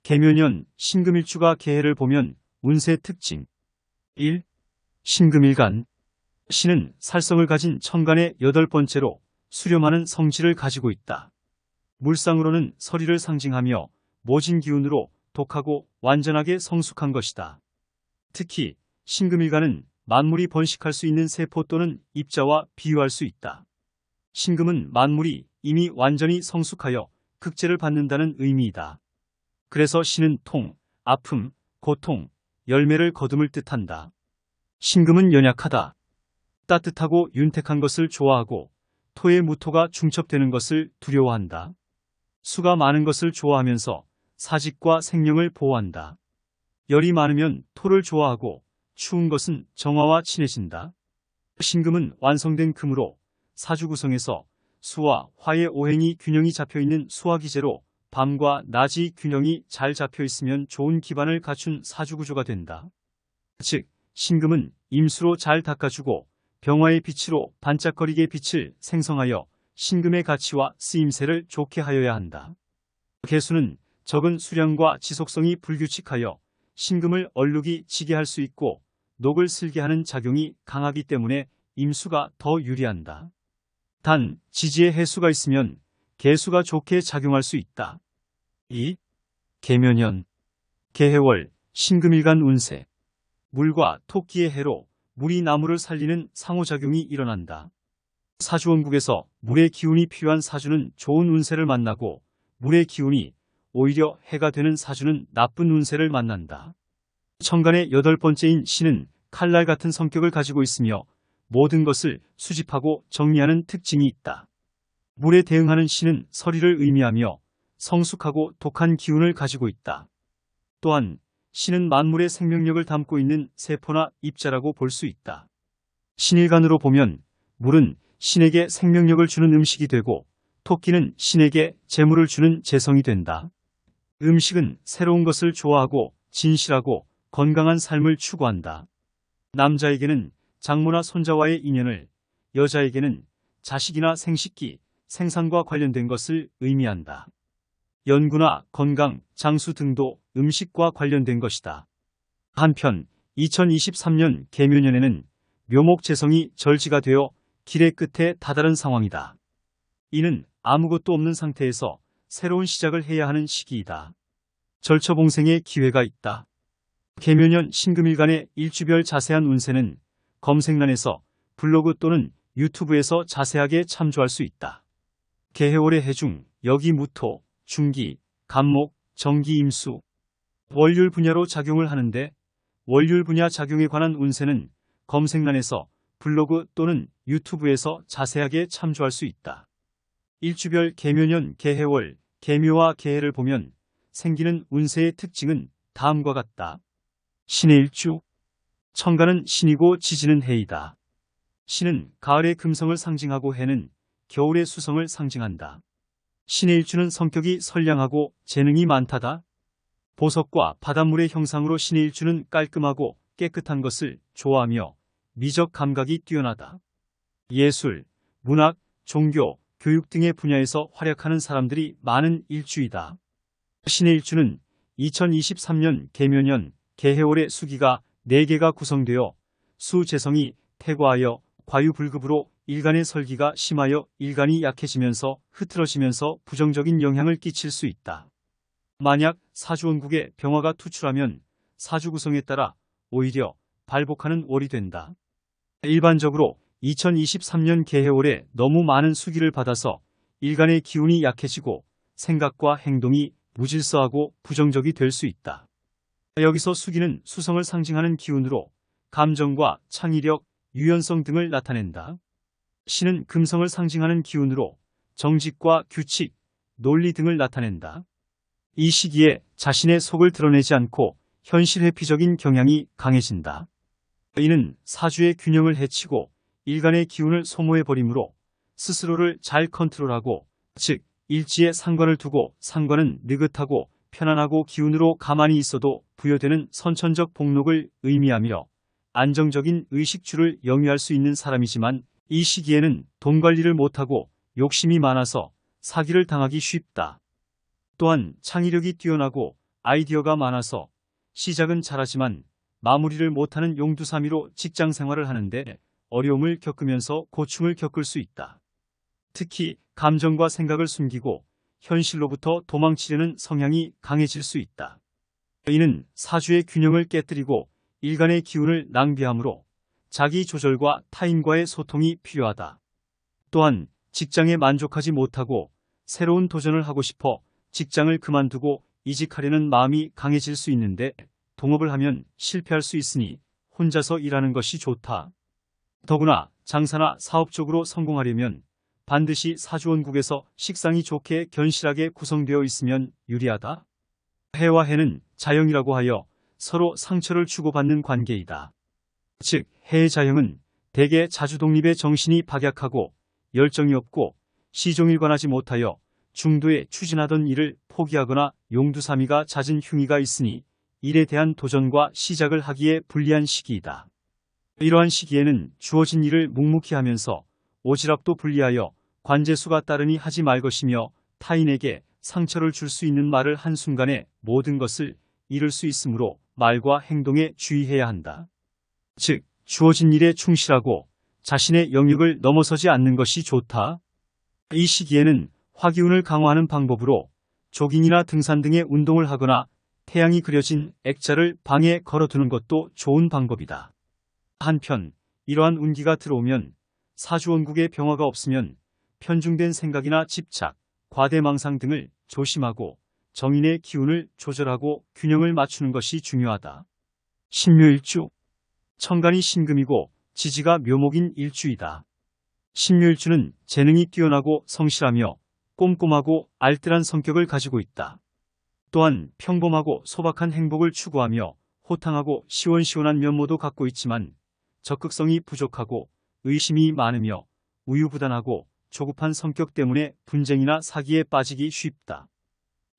개묘년 신금일주가 개해를 보면 운세 특징 1. 신금일간. 신은 살성을 가진 천간의 8번째로 수렴하는 성질을 가지고 있다. 물상으로는 서리를 상징하며 모진 기운으로 독하고 완전하게 성숙한 것이다. 특히 신금일간은 만물이 번식할 수 있는 세포 또는 입자와 비유할 수 있다. 신금은 만물이 이미 완전히 성숙하여 극제를 받는다는 의미이다. 그래서 신은 통, 아픔, 고통, 열매를 거둠을 뜻한다. 신금은 연약하다. 따뜻하고 윤택한 것을 좋아하고 토의 무토가 중첩되는 것을 두려워한다. 수가 많은 것을 좋아하면서 사직과 생명을 보호한다. 열이 많으면 토를 좋아하고 추운 것은 정화와 친해진다. 신금은 완성된 금으로 사주 구성에서 수와 화의 오행이 균형이 잡혀있는 수화기제로 밤과 낮이 균형이 잘 잡혀있으면 좋은 기반을 갖춘 사주구조가 된다. 즉, 신금은 임수로 잘 닦아주고 병화의 빛으로 반짝거리게 빛을 생성하여 신금의 가치와 쓰임새를 좋게 하여야 한다. 개수는 적은 수량과 지속성이 불규칙하여 신금을 얼룩이 지게 할 수 있고 녹을 슬게 하는 작용이 강하기 때문에 임수가 더 유리한다. 단, 지지에 해수가 있으면 개수가 좋게 작용할 수 있다. 2. 개묘년 개해월 신금일간 운세. 물과 토끼의 해로 물이 나무를 살리는 상호작용이 일어난다. 사주원국에서 물의 기운이 필요한 사주는 좋은 운세를 만나고 물의 기운이 오히려 해가 되는 사주는 나쁜 운세를 만난다. 천간의 8번째인 신은 칼날 같은 성격을 가지고 있으며 모든 것을 수집하고 정리하는 특징이 있다. 물에 대응하는 신은 서리를 의미하며 성숙하고 독한 기운을 가지고 있다. 또한 신은 만물의 생명력을 담고 있는 세포나 입자라고 볼 수 있다. 신일간으로 보면 물은 신에게 생명력을 주는 음식이 되고 토끼는 신에게 재물을 주는 재성이 된다. 음식은 새로운 것을 좋아하고 진실하고 건강한 삶을 추구한다. 남자에게는 장모나 손자와의 인연을, 여자에게는 자식이나 생식기, 생산과 관련된 것을 의미한다. 연구나 건강, 장수 등도 음식과 관련된 것이다. 한편 2023년 개묘년에는 묘목재성이 절지가 되어 길의 끝에 다다른 상황이다. 이는 아무것도 없는 상태에서 새로운 시작을 해야 하는 시기이다. 절처봉생의 기회가 있다. 개묘년 신금일간의 일주별 자세한 운세는 검색란에서 블로그 또는 유튜브에서 자세하게 참조할 수 있다. 개해월의 해중, 역이 무토, 중기, 간목, 정기 임수, 월율 분야로 작용을 하는데 월율 분야 작용에 관한 운세는 검색란에서 블로그 또는 유튜브에서 자세하게 참조할 수 있다. 일주별 개묘년 개해월, 개묘와 개해를 보면 생기는 운세의 특징은 다음과 같다. 신의 일주. 천간은 신이고 지지는 해이다. 신은 가을의 금성을 상징하고 해는 겨울의 수성을 상징한다. 신의 일주는 성격이 선량하고 재능이 많다다. 보석과 바닷물의 형상으로 신의 일주는 깔끔하고 깨끗한 것을 좋아하며 미적 감각이 뛰어나다. 예술, 문학, 종교, 교육 등의 분야에서 활약하는 사람들이 많은 일주이다. 신의 일주는 2023년 개묘년 개해월의 수기가 4개가 구성되어 수재성이 퇴과하여 과유불급으로 일간의 설기가 심하여 일간이 약해지면서 흐트러지면서 부정적인 영향을 끼칠 수 있다. 만약 사주원국에 병화가 투출하면 사주 구성에 따라 오히려 발복하는 월이 된다. 일반적으로 2023년 개해월에 너무 많은 수기를 받아서 일간의 기운이 약해지고 생각과 행동이 무질서하고 부정적이 될 수 있다. 여기서 수기는 수성을 상징하는 기운으로 감정과 창의력, 유연성 등을 나타낸다. 신은 금성을 상징하는 기운으로 정직과 규칙, 논리 등을 나타낸다. 이 시기에 자신의 속을 드러내지 않고 현실 회피적인 경향이 강해진다. 이는 사주의 균형을 해치고 일간의 기운을 소모해버리므로 스스로를 잘 컨트롤하고, 즉 일지에 상관을 두고 상관은 느긋하고 편안하고 기운으로 가만히 있어도 부여되는 선천적 복록을 의미하며 안정적인 의식주를 영위할 수 있는 사람이지만 이 시기에는 돈 관리를 못하고 욕심이 많아서 사기를 당하기 쉽다. 또한 창의력이 뛰어나고 아이디어가 많아서 시작은 잘하지만 마무리를 못하는 용두사미로 직장 생활을 하는데 어려움을 겪으면서 고충을 겪을 수 있다. 특히 감정과 생각을 숨기고 현실로부터 도망치려는 성향이 강해질 수 있다. 이는 사주의 균형을 깨뜨리고 일간의 기운을 낭비하므로 자기 조절과 타인과의 소통이 필요하다. 또한 직장에 만족하지 못하고 새로운 도전을 하고 싶어 직장을 그만두고 이직하려는 마음이 강해질 수 있는데 동업을 하면 실패할 수 있으니 혼자서 일하는 것이 좋다. 더구나 장사나 사업 쪽으로 성공하려면 반드시 사주원국에서 식상이 좋게 견실하게 구성되어 있으면 유리하다. 해와 해는 자형이라고 하여 서로 상처를 주고받는 관계이다. 즉 해의 자형은 대개 자주독립의 정신이 박약하고 열정이 없고 시종일관하지 못하여 중도에 추진하던 일을 포기하거나 용두사미가 잦은 흉의가 있으니 일에 대한 도전과 시작을 하기에 불리한 시기이다. 이러한 시기에는 주어진 일을 묵묵히 하면서 오지랖도 분리하여 관제수가 따르니 하지 말 것이며 타인에게 상처를 줄 수 있는 말을 한순간에 모든 것을 잃을 수 있으므로 말과 행동에 주의해야 한다. 즉, 주어진 일에 충실하고 자신의 영역을 넘어서지 않는 것이 좋다. 이 시기에는 화기운을 강화하는 방법으로 조깅이나 등산 등의 운동을 하거나 태양이 그려진 액자를 방에 걸어두는 것도 좋은 방법이다. 한편 이러한 운기가 들어오면 사주원국에 병화가 없으면 편중된 생각이나 집착, 과대망상 등을 조심하고 정인의 기운을 조절하고 균형을 맞추는 것이 중요하다. 신묘일주, 천간이 신금이고 지지가 묘목인 일주이다. 신묘일주는 재능이 뛰어나고 성실하며 꼼꼼하고 알뜰한 성격을 가지고 있다. 또한 평범하고 소박한 행복을 추구하며 호탕하고 시원시원한 면모도 갖고 있지만 적극성이 부족하고 의심이 많으며 우유부단하고 조급한 성격 때문에 분쟁이나 사기에 빠지기 쉽다.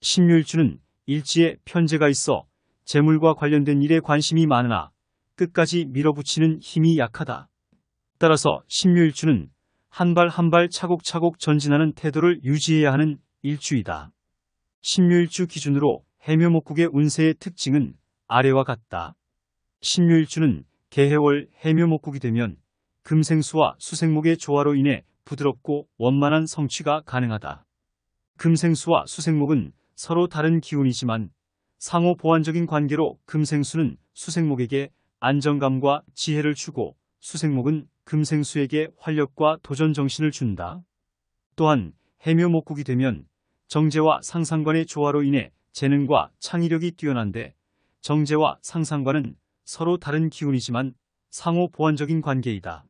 신묘일주는 일지에 편제가 있어 재물과 관련된 일에 관심이 많으나 끝까지 밀어붙이는 힘이 약하다. 따라서 신묘일주는 한 발 한 발 차곡차곡 전진하는 태도를 유지해야 하는 일주이다. 신묘일주 기준으로 해묘목국의 운세의 특징은 아래와 같다. 신묘일주는 개해월 해묘목국이 되면 금생수와 수생목의 조화로 인해 부드럽고 원만한 성취가 가능하다. 금생수와 수생목은 서로 다른 기운이지만 상호 보완적인 관계로 금생수는 수생목에게 안정감과 지혜를 주고 수생목은 금생수에게 활력과 도전 정신을 준다. 또한 해묘목국이 되면 정제와 상상관의 조화로 인해 재능과 창의력이 뛰어난데 정제와 상상관은 서로 다른 기운이지만 상호 보완적인 관계이다.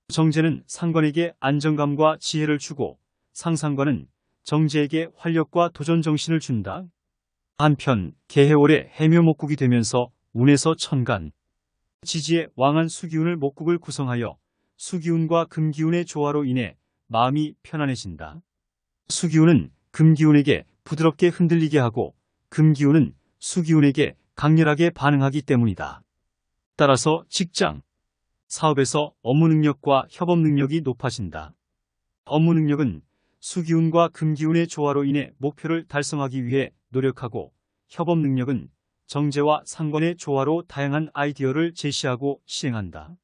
정제는 상관에게 안정감과 지혜를 주고 상상관은 정제에게 활력과 도전 정신을 준다. 한편 개해월에 해묘목국이 되면서 운에서 천간, 지지의 왕한 수기운을 목국을 구성하여 수기운과 금기운의 조화로 인해 마음이 편안해진다. 수기운은 금기운에게 부드럽게 흔들리게 하고 금기운은 수기운에게 강렬하게 반응하기 때문이다. 따라서 직장, 사업에서 업무 능력과 협업 능력이 높아진다. 업무 능력은 수기운과 금기운의 조화로 인해 목표를 달성하기 위해 노력하고 협업 능력은 정제와 상관의 조화로 다양한 아이디어를 제시하고 실행한다.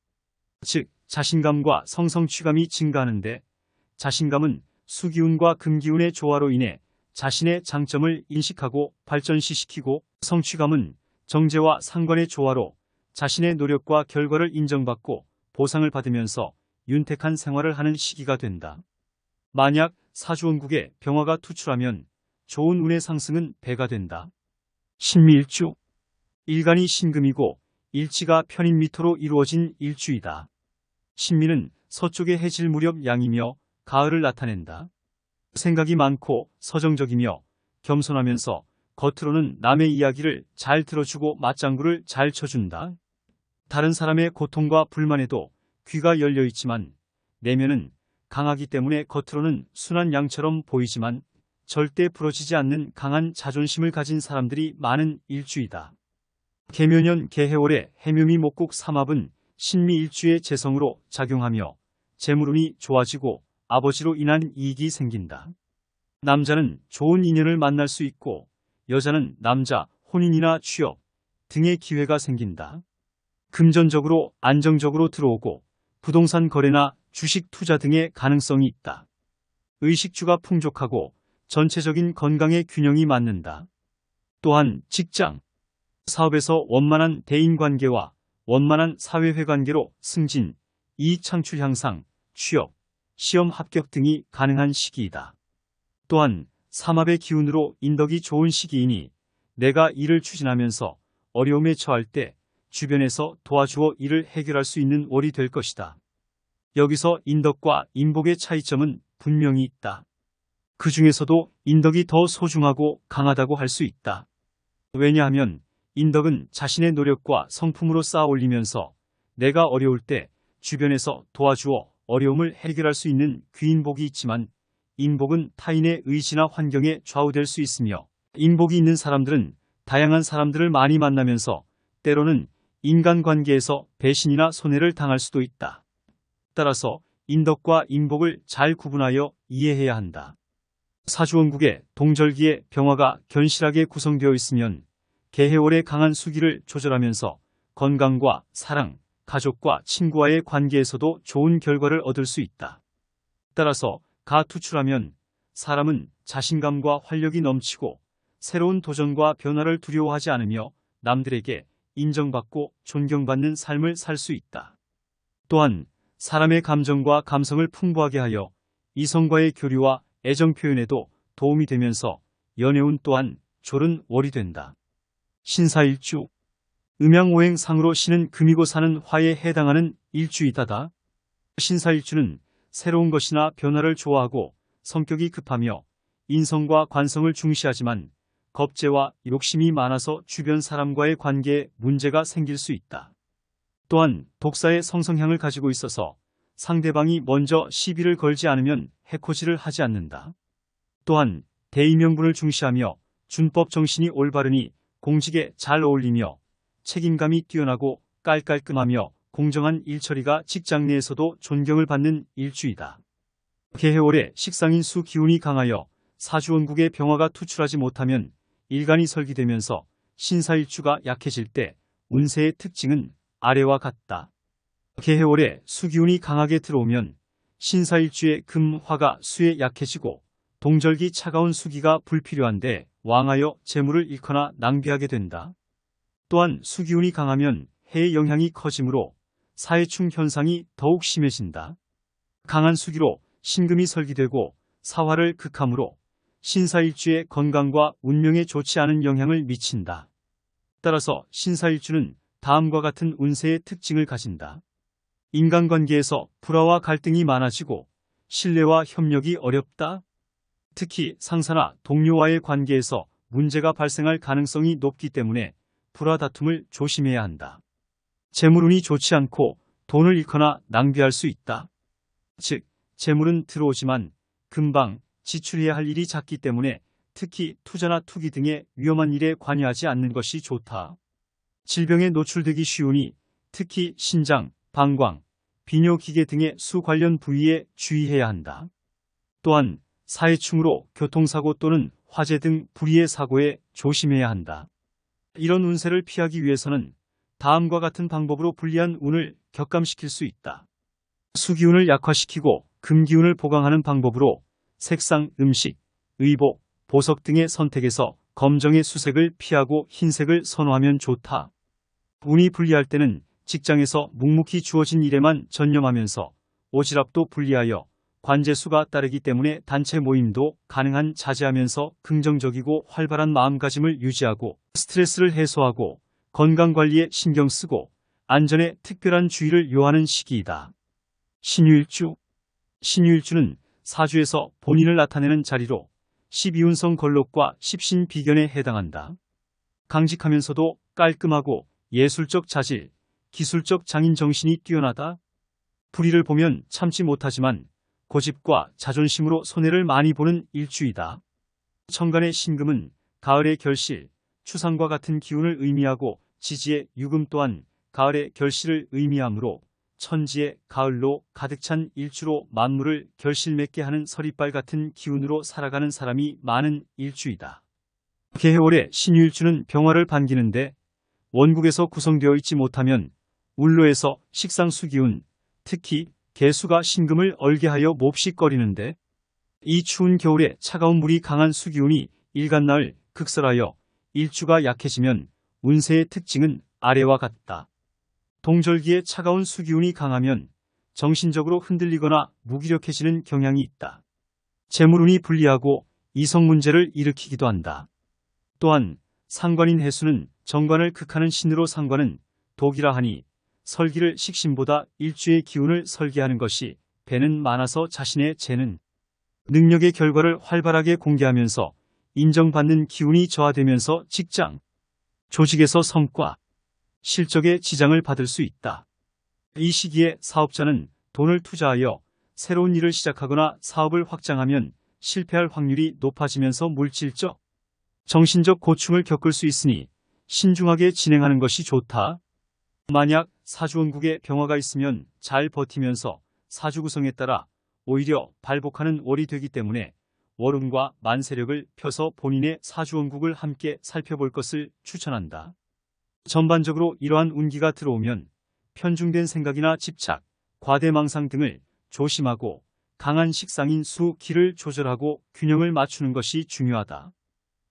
즉, 자신감과 성취감이 증가하는데 자신감은 수기운과 금기운의 조화로 인해 자신의 장점을 인식하고 발전시키고 성취감은 정제와 상관의 조화로 자신의 노력과 결과를 인정받고 보상을 받으면서 윤택한 생활을 하는 시기가 된다. 만약 사주원국에 병화가 투출하면 좋은 운의 상승은 배가 된다. 신미일주, 일간이 신금이고 일지가 편인미토로 이루어진 일주이다. 신미는 서쪽의 해질 무렵 양이며 가을을 나타낸다. 생각이 많고 서정적이며 겸손하면서 겉으로는 남의 이야기를 잘 들어주고 맞장구를 잘 쳐준다. 다른 사람의 고통과 불만에도 귀가 열려 있지만 내면은 강하기 때문에 겉으로는 순한 양처럼 보이지만 절대 부러지지 않는 강한 자존심을 가진 사람들이 많은 일주이다. 개묘년 개해월의 해묘미 목국 삼합은 신미일주의 재성으로 작용하며 재물운이 좋아지고 아버지로 인한 이익이 생긴다. 남자는 좋은 인연을 만날 수 있고 여자는 남자 혼인이나 취업 등의 기회가 생긴다. 금전적으로 안정적으로 들어오고 부동산 거래나 주식 투자 등의 가능성이 있다. 의식주가 풍족하고 전체적인 건강의 균형이 맞는다. 또한 직장, 사업에서 원만한 대인관계와 원만한 사회회관계로 승진, 이익 창출 향상, 취업, 시험 합격 등이 가능한 시기이다. 또한 삼합의 기운으로 인덕이 좋은 시기이니 내가 일을 추진하면서 어려움에 처할 때 주변에서 도와주어 일을 해결할 수 있는 월이 될 것이다. 여기서 인덕과 인복의 차이점은 분명히 있다. 그 중에서도 인덕이 더 소중하고 강하다고 할 수 있다. 왜냐하면 인덕은 자신의 노력과 성품으로 쌓아 올리면서 내가 어려울 때 주변에서 도와주어 어려움을 해결할 수 있는 귀인복이 있지만 인복은 타인의 의지나 환경에 좌우될 수 있으며 인복이 있는 사람들은 다양한 사람들을 많이 만나면서 때로는 인간관계에서 배신이나 손해를 당할 수도 있다. 따라서 인덕과 인복을 잘 구분하여 이해해야 한다. 사주원국의 동절기에 병화가 견실하게 구성되어 있으면 개해월의 강한 수기를 조절하면서 건강과 사랑, 가족과 친구와의 관계에서도 좋은 결과를 얻을 수 있다. 따라서 가 투출하면 사람은 자신감과 활력이 넘치고 새로운 도전과 변화를 두려워하지 않으며 남들에게 인정받고 존경받는 삶을 살 수 있다. 또한 사람의 감정과 감성을 풍부하게 하여 이성과의 교류와 애정 표현에도 도움이 되면서 연애운 또한 좋은 월이 된다. 신사일주, 음양오행상으로 신은 금이고 사는 화에 해당하는 일주이다다. 신사일주는 새로운 것이나 변화를 좋아하고 성격이 급하며 인성과 관성을 중시하지만 겁재와 욕심이 많아서 주변 사람과의 관계에 문제가 생길 수 있다. 또한 독사의 성성향을 가지고 있어서 상대방이 먼저 시비를 걸지 않으면 해코지를 하지 않는다. 또한 대의명분을 중시하며 준법 정신이 올바르니 공직에 잘 어울리며 책임감이 뛰어나고 깔끔하며 공정한 일처리가 직장 내에서도 존경을 받는 일주이다. 개해월에 식상인수 기운이 강하여 사주원국의 병화가 투출하지 못하면 일간이 설기되면서 신사일주가 약해질 때 운세의 특징은 아래와 같다. 개해월에 수기운이 강하게 들어오면 신사일주의 금화가 수에 약해지고 동절기 차가운 수기가 불필요한데 왕하여 재물을 잃거나 낭비하게 된다. 또한 수기운이 강하면 해의 영향이 커지므로 사해충 현상이 더욱 심해진다. 강한 수기로 신금이 설기되고 사화를 극함으로 신사일주의 건강과 운명에 좋지 않은 영향을 미친다. 따라서 신사일주는 다음과 같은 운세의 특징을 가진다. 인간관계에서 불화와 갈등이 많아지고 신뢰와 협력이 어렵다. 특히 상사나 동료와의 관계에서 문제가 발생할 가능성이 높기 때문에 불화 다툼을 조심해야 한다. 재물운이 좋지 않고 돈을 잃거나 낭비할 수 있다. 즉, 재물은 들어오지만 금방 지출해야 할 일이 작기 때문에 특히 투자나 투기 등의 위험한 일에 관여하지 않는 것이 좋다. 질병에 노출되기 쉬우니 특히 신장, 방광, 비뇨기계 등의 수 관련 부위에 주의해야 한다. 또한 사해충으로 교통사고 또는 화재 등 불의의 사고에 조심해야 한다. 이런 운세를 피하기 위해서는 다음과 같은 방법으로 불리한 운을 격감시킬 수 있다. 수기운을 약화시키고 금기운을 보강하는 방법으로 색상, 음식, 의복, 보석 등의 선택에서 검정의 수색을 피하고 흰색을 선호하면 좋다. 운이 불리할 때는 직장에서 묵묵히 주어진 일에만 전념하면서 오지랖도 분리하여 관제수가 따르기 때문에 단체 모임도 가능한 자제하면서 긍정적이고 활발한 마음가짐을 유지하고 스트레스를 해소하고 건강관리에 신경 쓰고 안전에 특별한 주의를 요하는 시기이다. 신유일주, 신유일주는 사주에서 본인을 나타내는 자리로 12운성 걸록과 십신비견에 해당한다. 강직하면서도 깔끔하고 예술적 자질, 기술적 장인 정신이 뛰어나다. 불의를 보면 참지 못하지만 고집과 자존심으로 손해를 많이 보는 일주이다. 천간의 신금은 가을의 결실, 추상과 같은 기운을 의미하고 지지의 유금 또한 가을의 결실을 의미하므로 천지의 가을로 가득 찬 일주로 만물을 결실맺게 하는 서리빨 같은 기운으로 살아가는 사람이 많은 일주이다. 개해월의 신유일주는 병화를 반기는데 원국에서 구성되어 있지 못하면 울로에서 식상수기운, 특히 개수가 신금을 얼게하여 몹시거리는데 이 추운 겨울에 차가운 물이 강한 수기운이 일간나을 극설하여 일주가 약해지면 운세의 특징은 아래와 같다. 동절기에 차가운 수기운이 강하면 정신적으로 흔들리거나 무기력해지는 경향이 있다. 재물운이 불리하고 이성 문제를 일으키기도 한다. 또한 상관인 해수는 정관을 극하는 신으로 상관은 독이라 하니 설기를 식신보다 일주의 기운을 설계하는 것이 배는 많아서 자신의 재는 능력의 결과를 활발하게 공개하면서 인정받는 기운이 저하되면서 직장, 조직에서 성과, 실적에 지장을 받을 수 있다. 이 시기에 사업자는 돈을 투자하여 새로운 일을 시작하거나 사업을 확장하면 실패할 확률이 높아지면서 물질적, 정신적 고충을 겪을 수 있으니 신중하게 진행하는 것이 좋다. 만약 사주원국에 병화가 있으면 잘 버티면서 사주 구성에 따라 오히려 발복하는 월이 되기 때문에 월운과 만세력을 펴서 본인의 사주원국을 함께 살펴볼 것을 추천한다. 전반적으로 이러한 운기가 들어오면 편중된 생각이나 집착, 과대망상 등을 조심하고 강한 식상인 수, 기를 조절하고 균형을 맞추는 것이 중요하다.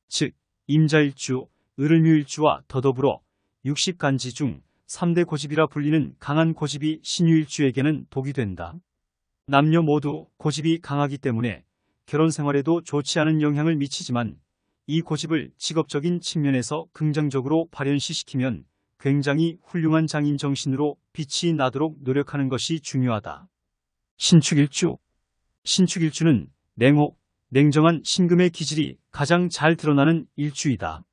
즉, 임자일주, 을묘일주와 더더불어 60간지 중 3대 고집이라 불리는 강한 고집이 신유일주에게는 독이 된다. 남녀 모두 고집이 강하기 때문에 결혼 생활에도 좋지 않은 영향을 미치지만 이 고집을 직업적인 측면에서 긍정적으로 발현시키면 굉장히 훌륭한 장인 정신으로 빛이 나도록 노력하는 것이 중요하다. 신축일주. 신축일주는 냉혹, 냉정한 신금의 기질이 가장 잘 드러나는 일주이다.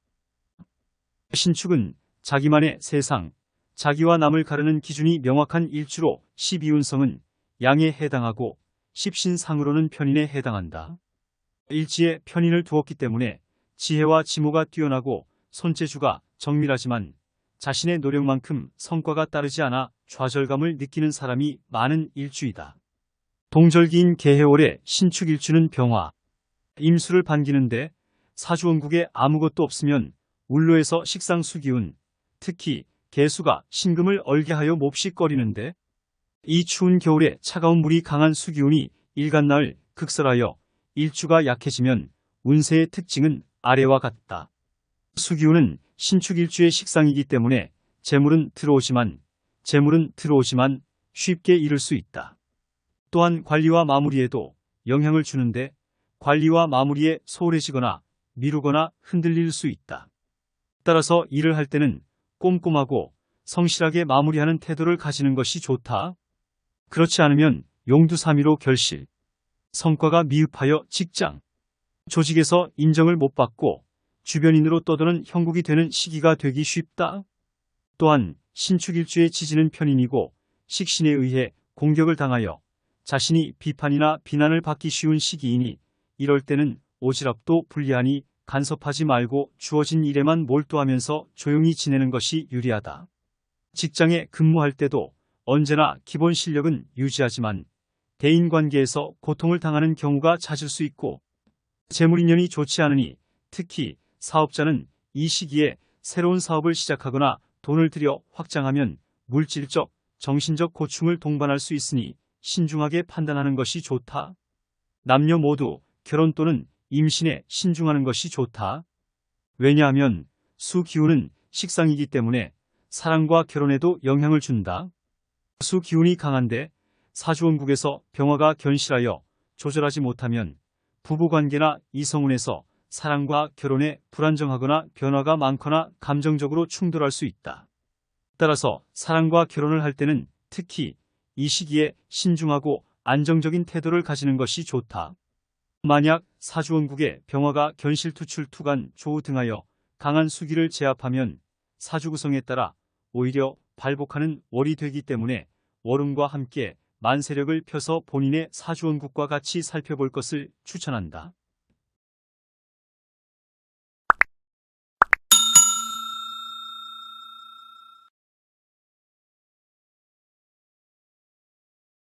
신축은 자기만의 세상, 자기와 남을 가르는 기준이 명확한 일주로 12운성은 양에 해당하고 십신상으로는 편인에 해당한다. 일지에 편인을 두었기 때문에 지혜와 지모가 뛰어나고 손재주가 정밀하지만 자신의 노력만큼 성과가 따르지 않아 좌절감을 느끼는 사람이 많은 일주이다. 동절기인 개해월의 신축일주는 병화, 임수를 반기는데 사주원국에 아무것도 없으면 울로에서 식상수기운, 특히 개수가 신금을 얼게하여 몹시거리는데 이 추운 겨울에 차가운 물이 강한 수기운이 일간나을 극설하여 일주가 약해지면 운세의 특징은 아래와 같다. 수기운은 신축일주의 식상이기 때문에 재물은 들어오지만 쉽게 잃을 수 있다. 또한 관리와 마무리에도 영향을 주는데 관리와 마무리에 소홀해지거나 미루거나 흔들릴 수 있다. 따라서 일을 할 때는 꼼꼼하고 성실하게 마무리하는 태도를 가지는 것이 좋다. 그렇지 않으면 용두사미로 결실, 성과가 미흡하여 직장, 조직에서 인정을 못 받고 주변인으로 떠도는 형국이 되는 시기가 되기 쉽다. 또한 신축일주의 지지는 편인이고 식신에 의해 공격을 당하여 자신이 비판이나 비난을 받기 쉬운 시기이니 이럴 때는 오지랖도 불리하니 간섭하지 말고 주어진 일에만 몰두하면서 조용히 지내는 것이 유리하다. 직장에 근무할 때도 언제나 기본 실력은 유지하지만 대인관계에서 고통을 당하는 경우가 잦을 수 있고 재물인연이 좋지 않으니 특히 사업자는 이 시기에 새로운 사업을 시작하거나 돈을 들여 확장하면 물질적, 정신적 고충을 동반할 수 있으니 신중하게 판단하는 것이 좋다. 남녀 모두 결혼 또는 임신에 신중하는 것이 좋다. 왜냐하면 수기운은 식상이기 때문에 사랑과 결혼에도 영향을 준다. 수기운이 강한데 사주원국에서 병화가 견실하여 조절하지 못하면 부부관계나 이성운에서 사랑과 결혼에 불안정하거나 변화가 많거나 감정적으로 충돌할 수 있다. 따라서 사랑과 결혼을 할 때는 특히 이 시기에 신중하고 안정적인 태도를 가지는 것이 좋다. 만약 사주원국에 병화가 견실투출 투간 조우 등하여 강한 수기를 제압하면 사주 구성에 따라 오히려 발복하는 월이 되기 때문에 월운과 함께 만세력을 펴서 본인의 사주원국과 같이 살펴볼 것을 추천한다.